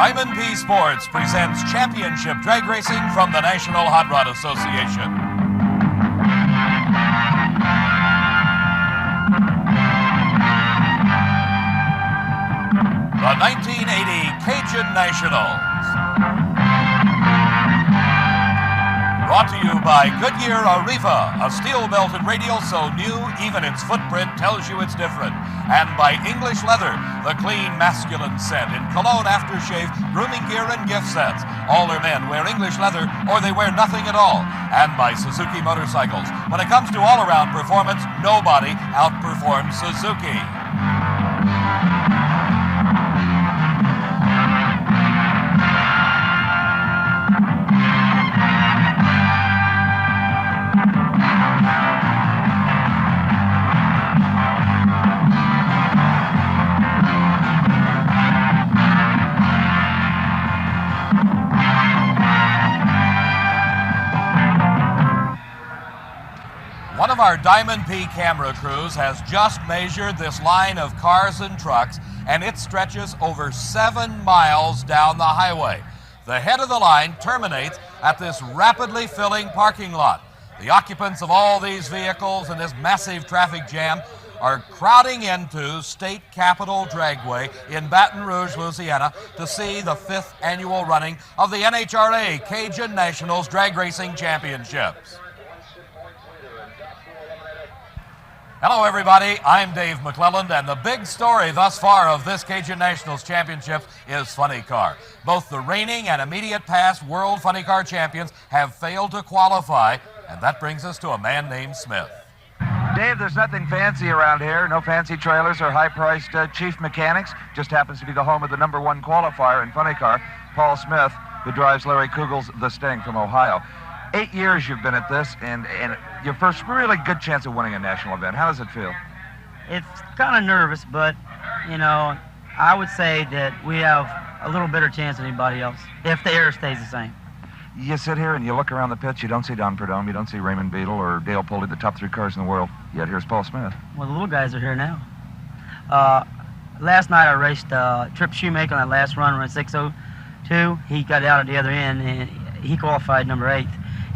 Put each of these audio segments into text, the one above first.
Diamond P Sports presents championship drag racing from the National Hot Rod Association. The 1980 Cajun Nationals. Brought to you by Goodyear Arriva, a steel-belted radial so new even its footprint tells you it's different. And by English Leather, the clean masculine scent in cologne, aftershave, grooming gear, and gift sets. All their men wear English leather or they wear nothing at all. And by Suzuki Motorcycles. When it comes to all-around performance, nobody outperforms Suzuki. One of our Diamond P camera crews has just measured this line of cars and trucks, and it stretches over 7 miles down the highway. The head of the line terminates at this rapidly filling parking lot. The occupants of all these vehicles in this massive traffic jam are crowding into State Capitol Dragway in Baton Rouge, Louisiana, to see the 5th annual running of the NHRA Cajun Nationals Drag Racing Championships. Hello, everybody. I'm Dave McClelland, and the big story thus far of this Cajun Nationals Championship is Funny Car. Both the reigning and immediate past World Funny Car champions have failed to qualify, and that brings us to a man named Smith. Dave, there's nothing fancy around here. No fancy trailers or high-priced chief mechanics. Just happens to be the home of the #1 qualifier in Funny Car, Paul Smith, who drives Larry Kugel's The Sting from Ohio. 8 years you've been at this, and your first really good chance of winning a national event. How does it feel? It's kind of nervous, but, you know, I would say that we have a little better chance than anybody else if the air stays the same. You sit here and you look around the pits, you don't see Don Perdome, you don't see Raymond Beadle or Dale Pulley, the top 3 cars in the world, yet here's Paul Smith. Well, the little guys are here now. Last night I raced Trip Shoemaker on that last run 602. He got out at the other end, and he qualified number 8.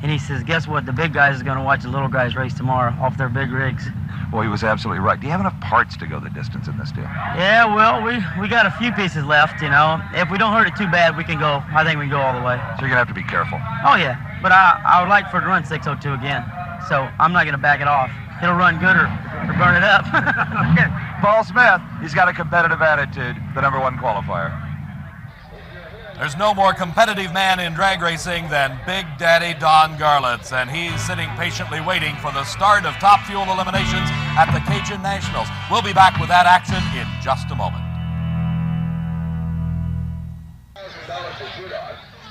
And he says, guess what? The big guys is going to watch the little guys race tomorrow off their big rigs. Well, he was absolutely right. Do you have enough parts to go the distance in this deal? Yeah, well, we got a few pieces left, you know. If we don't hurt it too bad, we can go. I think we can go all the way. So you're going to have to be careful. Oh, yeah. But I would like for it to run 602 again. So I'm not going to back it off. It'll run good or burn it up. Okay. Paul Smith, he's got a competitive attitude, the #1 qualifier. There's no more competitive man in drag racing than Big Daddy Don Garlitz, and he's sitting patiently waiting for the start of Top Fuel eliminations at the Cajun Nationals. We'll be back with that action in just a moment.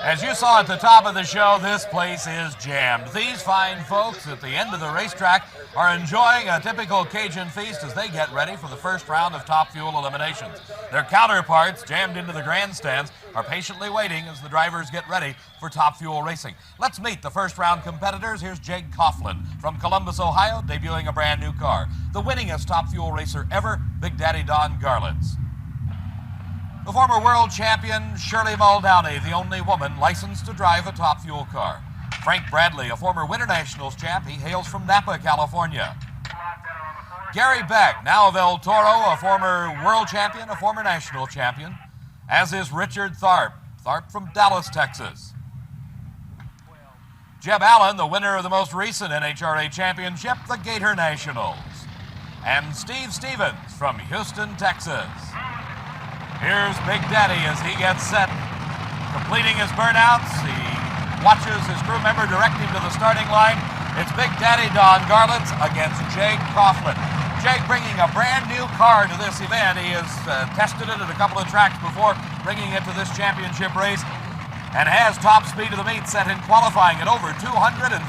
As you saw at the top of the show, this place is jammed. These fine folks at the end of the racetrack are enjoying a typical Cajun feast as they get ready for the first round of Top Fuel eliminations. Their counterparts, jammed into the grandstands, are patiently waiting as the drivers get ready for Top Fuel racing. Let's meet the first round competitors. Here's Jake Coughlin from Columbus, Ohio, debuting a brand new car. The winningest Top Fuel racer ever, Big Daddy Don Garlitz. The former world champion, Shirley Muldowney, the only woman licensed to drive a Top Fuel car. Frank Bradley, a former Winter Nationals champ, he hails from Napa, California. Gary Beck, now of El Toro, a former world champion, a former national champion, as is Richard Tharp from Dallas, Texas. Jeb Allen, the winner of the most recent NHRA championship, the Gator Nationals. And Steve Stevens from Houston, Texas. Here's Big Daddy as he gets set, completing his burnouts. He watches his crew member direct him to the starting line. It's Big Daddy Don Garlitz against Jake Coughlin. Jake bringing a brand new car to this event. He has tested it at a couple of tracks before bringing it to this championship race and has top speed of the meet set in qualifying at over 249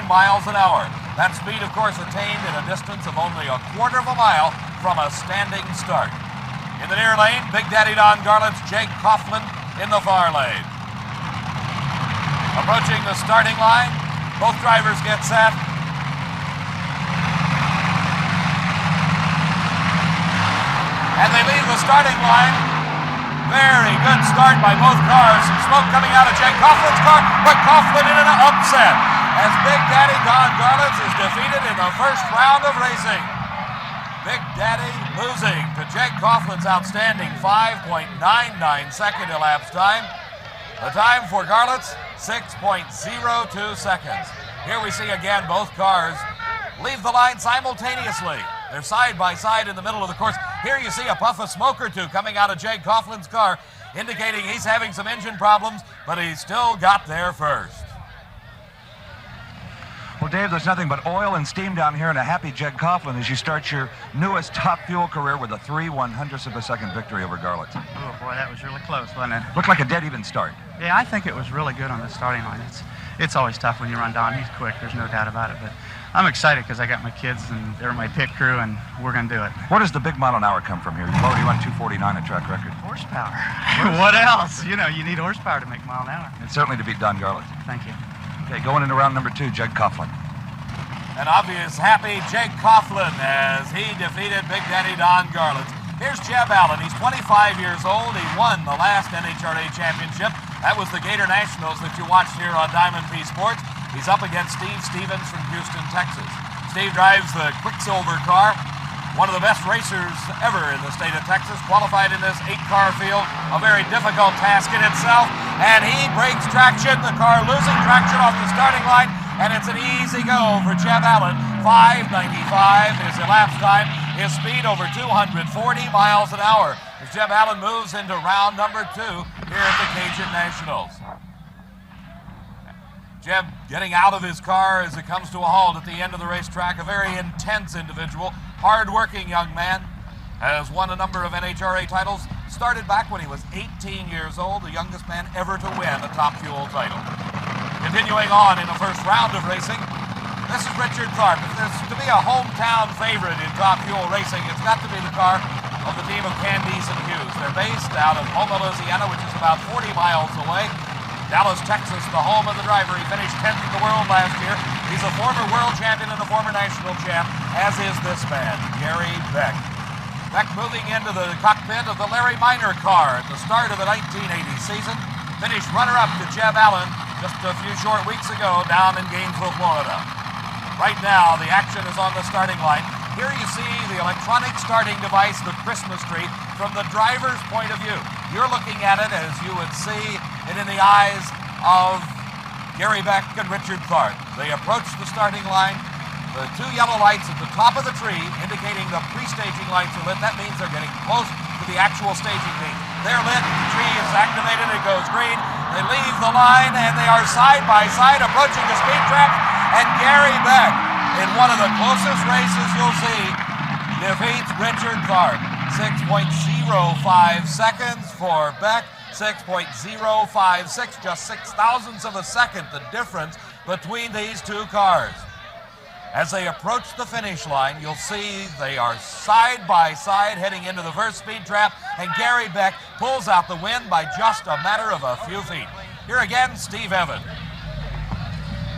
miles an hour. That speed, of course, attained in a distance of only a quarter of a mile from a standing start. In the near lane, Big Daddy Don Garlitz, Jake Coughlin in the far lane. Approaching the starting line, both drivers get set. And they leave the starting line very good start by both cars. Some smoke coming out of Jake Coughlin's car, but Coughlin in an upset as Big Daddy Don Garlits is defeated in the first round of racing. Big Daddy losing to Jake Coughlin's outstanding 5.99 second elapsed time. The time for Garlits, 6.02 seconds. Here we see again both cars leave the line simultaneously. They're side by side in the middle of the course. Here you see a puff of smoke or two coming out of Jake Coughlin's car, indicating he's having some engine problems, but he still got there first. Well, Dave, there's nothing but oil and steam down here and a happy Jake Coughlin as you start your newest Top Fuel career with a 3/100th of a second victory over Garlits. Oh, boy, that was really close, wasn't it? Looked like a dead even start. Yeah, I think it was really good on the starting line. It's always tough when you run Don. He's quick, there's no doubt about it. But I'm excited because I got my kids and they're my pit crew, and we're going to do it. Where does the big mile an hour come from here? You've already run 249 at track record. Horsepower. What else? You know, you need horsepower to make mile an hour. And certainly to beat Don Garlits. Thank you. Okay, going into round number 2, Jake Coughlin. An obvious happy Jake Coughlin as he defeated Big Daddy Don Garlits. Here's Jeb Allen. He's 25 years old. He won the last NHRA championship. That was the Gator Nationals that you watched here on Diamond P Sports. He's up against Steve Stevens from Houston, Texas. Steve drives the Quicksilver car, one of the best racers ever in the state of Texas, qualified in this 8-car field, a very difficult task in itself, and he breaks traction, the car losing traction off the starting line, and it's an easy go for Jeb Allen. 5:95 his elapsed time, his speed over 240 miles an hour as Jeb Allen moves into round number 2 here at the Cajun Nationals. Jeb getting out of his car as it comes to a halt at the end of the racetrack. A very intense individual, hard-working young man, has won a number of NHRA titles. Started back when he was 18 years old, the youngest man ever to win a Top Fuel title. Continuing on in the first round of racing, this is Richard Tharp. If there's to be a hometown favorite in Top Fuel racing, it's got to be the car of the team of Candice and Hughes. They're based out of Houma, Louisiana, which is about 40 miles away. Dallas, Texas, the home of the driver. He finished 10th in the world last year. He's a former world champion and a former national champ, as is this man, Gary Beck. Beck moving into the cockpit of the Larry Minor car at the start of the 1980 season. Finished runner-up to Jeb Allen just a few short weeks ago down in Gainesville, Florida. Right now, the action is on the starting line. Here you see the electronic starting device, the Christmas tree, from the driver's point of view. You're looking at it as you would see it in the eyes of Gary Beck and Richard Tharp. They approach the starting line. The 2 yellow lights at the top of the tree indicating the pre-staging lights are lit. That means they're getting close to the actual staging beam. They're lit, the tree is activated, it goes green. They leave the line and they are side by side approaching the speed trap. And Gary Beck, in one of the closest races you'll see, defeats Richard Tharp. 6.05 seconds for Beck, 6.056, just 0.06 of a second, the difference between these two cars. As they approach the finish line, you'll see they are side by side heading into the first speed trap, and Gary Beck pulls out the win by just a matter of a few feet. Here again, Steve Evans.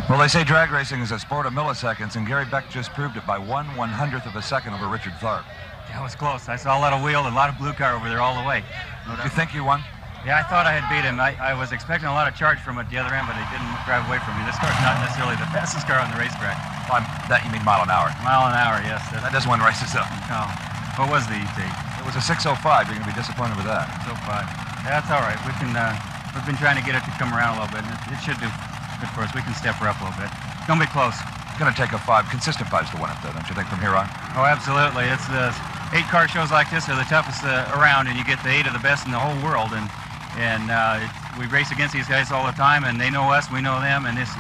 Well, they say drag racing is a sport of milliseconds, and Gary Beck just proved it by 1/100th of a second over Richard Tharp. Yeah, it was close. I saw a lot of wheel and a lot of blue car over there all the way. Do you think you won? Yeah, I thought I had beat him. I was expecting a lot of charge from at the other end, but he didn't drive away from me. This car's not necessarily the fastest car on the racetrack. Well, that you mean mile an hour. Mile an hour, yes. That doesn't win races, though. No. What was the ET? It was a 6:05. You're going to be disappointed with that. 6:05. Yeah, that's all right. We can. We've been trying to get it to come around a little bit, and it should do good for us. We can step her up a little bit. It's going to be close. It's going to take a 5, consistent 5s to win it, though, don't you think, from here on? Oh, absolutely. It's the 8-car shows like this are the toughest around, and you get the 8 of the best in the whole world, and we race against these guys all the time, and they know us, we know them, and this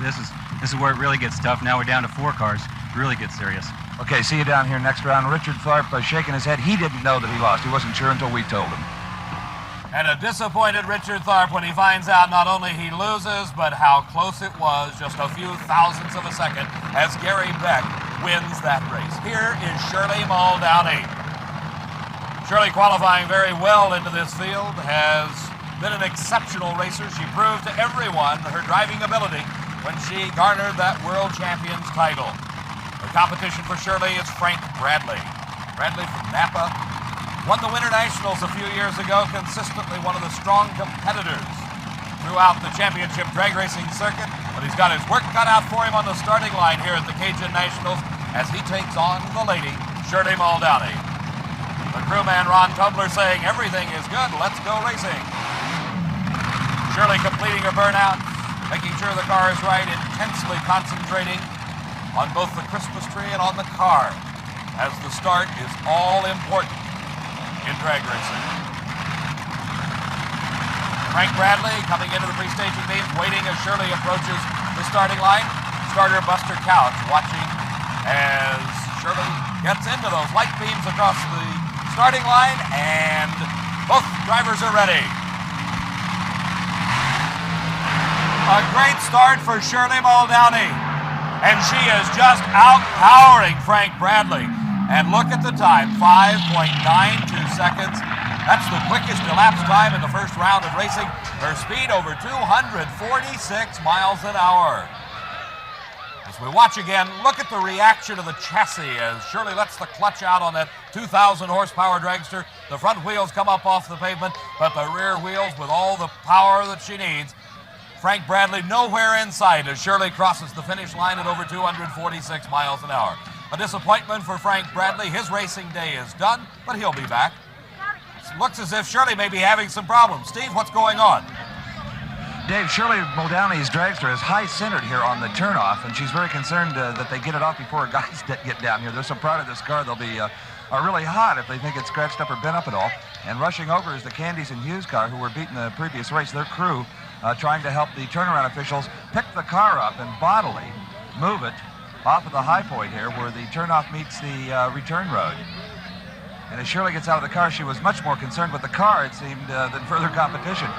is where it really gets tough. Now we're down to 4 cars. It really gets serious. Okay, see you down here next round. Richard Tharp shaking his head. He didn't know that he lost. He wasn't sure until we told him. And a disappointed Richard Tharp when he finds out not only he loses, but how close it was, just a few thousandths of a second, as Gary Beck wins that race. Here is Shirley Muldowney. Shirley qualifying very well into this field, has been an exceptional racer. She proved to everyone her driving ability when she garnered that world champion's title. The competition for Shirley is Frank Bradley. Bradley from Napa, Won the Winter Nationals a few years ago, consistently one of the strong competitors throughout the championship drag racing circuit, but he's got his work cut out for him on the starting line here at the Cajun Nationals as he takes on the lady, Shirley Muldowney. The crewman, Ron Tubler, saying everything is good, let's go racing. Shirley completing her burnout, making sure the car is right, intensely concentrating on both the Christmas tree and on the car, as the start is all important in drag racing. Frank Bradley coming into the pre-staging meets, waiting as Shirley approaches the starting line. Starter Buster Couch watching as Shirley gets into those light beams across the starting line, and both drivers are ready. A great start for Shirley Muldowney, and she is just out-powering Frank Bradley. And look at the time, 5.92 seconds. That's the quickest elapsed time in the first round of racing. Her speed over 246 miles an hour. As we watch again, look at the reaction of the chassis as Shirley lets the clutch out on that 2,000 horsepower dragster. The front wheels come up off the pavement, but the rear wheels with all the power that she needs. Frank Bradley nowhere in sight as Shirley crosses the finish line at over 246 miles an hour. A disappointment for Frank Bradley. His racing day is done, but he'll be back. It looks as if Shirley may be having some problems. Steve, what's going on? Dave, Shirley Muldowney's dragster is high-centered here on the turnoff, and she's very concerned that they get it off before her guys get down here. They're so proud of this car, they'll be really hot if they think it's scratched up or bent up at all. And rushing over is the Candies and Hughes car, who were beating the previous race. Their crew trying to help the turnaround officials pick the car up and bodily move it off of the high point here where the turnoff meets the return road. And as Shirley gets out of the car, she was much more concerned with the car, it seemed, than further competition.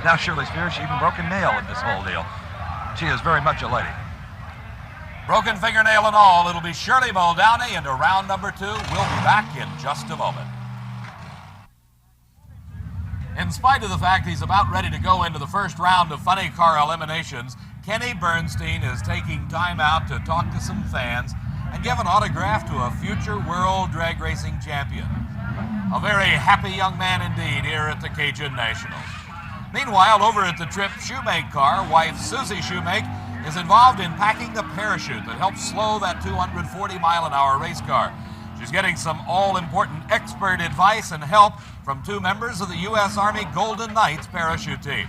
Now Shirley's fears she even broke a nail in this whole deal. She is very much a lady. Broken fingernail and all, it'll be Shirley Muldowney into round number 2. We'll be back in just a moment. In spite of the fact he's about ready to go into the first round of funny car eliminations, Kenny Bernstein is taking time out to talk to some fans and give an autograph to a future world drag racing champion. A very happy young man indeed here at the Cajun Nationals. Meanwhile, over at the Trip Shoemake car, wife Susie Shoemake is involved in packing the parachute that helps slow that 240-mile-an-hour race car. She's getting some all-important expert advice and help from 2 members of the U.S. Army Golden Knights parachute team.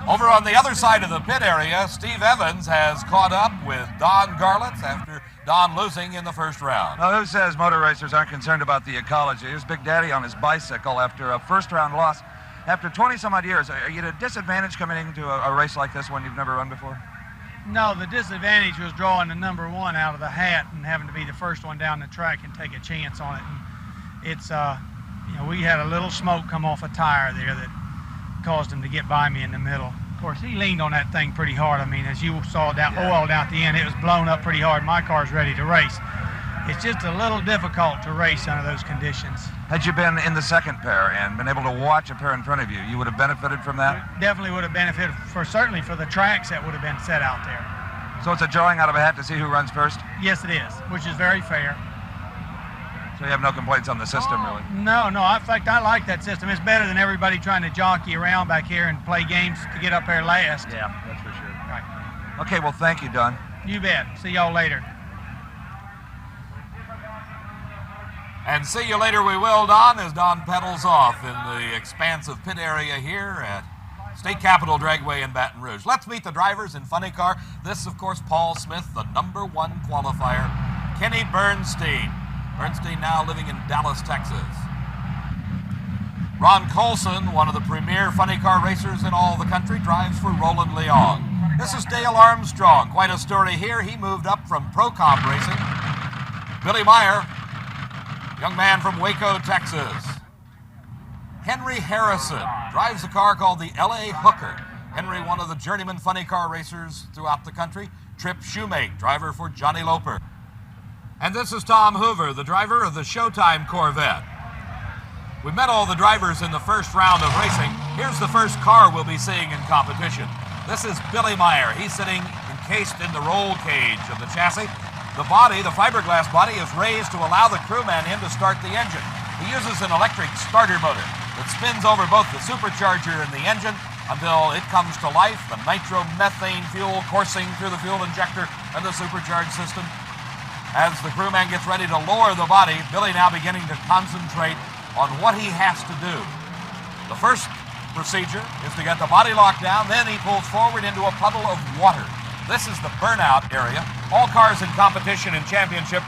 Over on the other side of the pit area, Steve Evans has caught up with Don Garlitz after Don losing in the first round. Now, who says motor racers aren't concerned about the ecology? Here's Big Daddy on his bicycle after a first-round loss. After 20-some-odd years, are you at a disadvantage coming into a race like this one you've never run before? No, the disadvantage was drawing the number 1 out of the hat and having to be the first one down the track and take a chance on it. And it's, we had a little smoke come off a tire there that caused him to get by me in the middle. Of course, he leaned on that thing pretty hard. I mean, as you saw that oil down at the end, it was blown up pretty hard. My car's ready to race. It's just a little difficult to race under those conditions. Had you been in the second pair and been able to watch a pair in front of you, you would have benefited from that? Definitely would have benefited, certainly for the tracks that would have been set out there. So it's a drawing out of a hat to see who runs first? Yes, it is, which is very fair. So you have no complaints on the system, really? No. In fact, I like that system. It's better than everybody trying to jockey around back here and play games to get up there last. Yeah, that's for sure. Right. Okay, well, thank you, Don. You bet. See y'all later. And see you later we will, Don, as Don pedals off in the expansive pit area here at State Capitol Dragway in Baton Rouge. Let's meet the drivers in funny car. This, of course, Paul Smith, the number 1 qualifier. Kenny Bernstein. Bernstein now living in Dallas, Texas. Ron Colson, one of the premier funny car racers in all the country, drives for Roland Leong. This is Dale Armstrong. Quite a story here. He moved up from Pro Comp Racing. Billy Meyer, young man from Waco, Texas. Henry Harrison drives a car called the L.A. Hooker. Henry, one of the journeyman funny car racers throughout the country. Trip Shoemake, driver for Johnny Loper. And this is Tom Hoover, the driver of the Showtime Corvette. We met all the drivers in the first round of racing. Here's the first car we'll be seeing in competition. This is Billy Meyer. He's sitting encased in the roll cage of the chassis. The body, the fiberglass body, is raised to allow the crewman in to start the engine. He uses an electric starter motor that spins over both the supercharger and the engine until it comes to life, the nitromethane fuel coursing through the fuel injector and the supercharged system. As the crewman gets ready to lower the body, Billy now beginning to concentrate on what he has to do. The first procedure is to get the body locked down, then he pulls forward into a puddle of water. This is the burnout area. All cars in competition in championship